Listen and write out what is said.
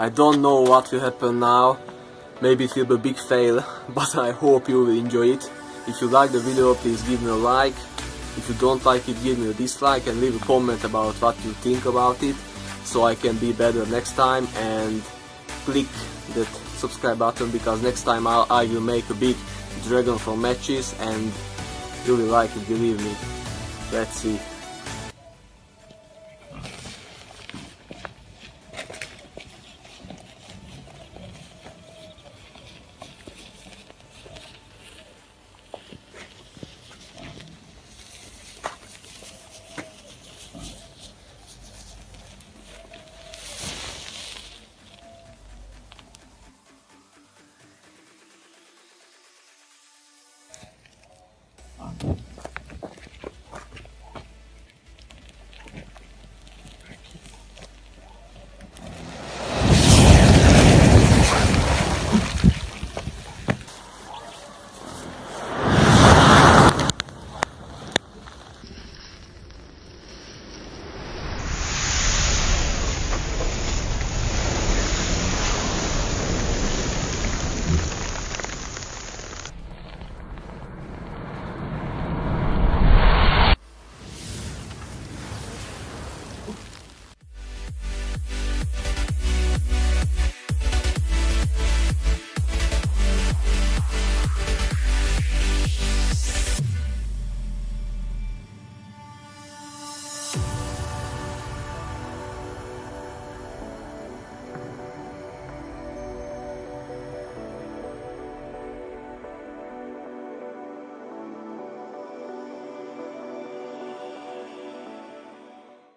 I don't know what will happen now. Maybe it will be a big fail, but I hope you will enjoy it. If you like the video, please give me a like. If you don't like it, give me a dislike and leave a comment about what you think about it, so I can be better next time. And click that subscribe button, because next time I will make a big Dragonfall matches and you will like it, believe me. Let's see.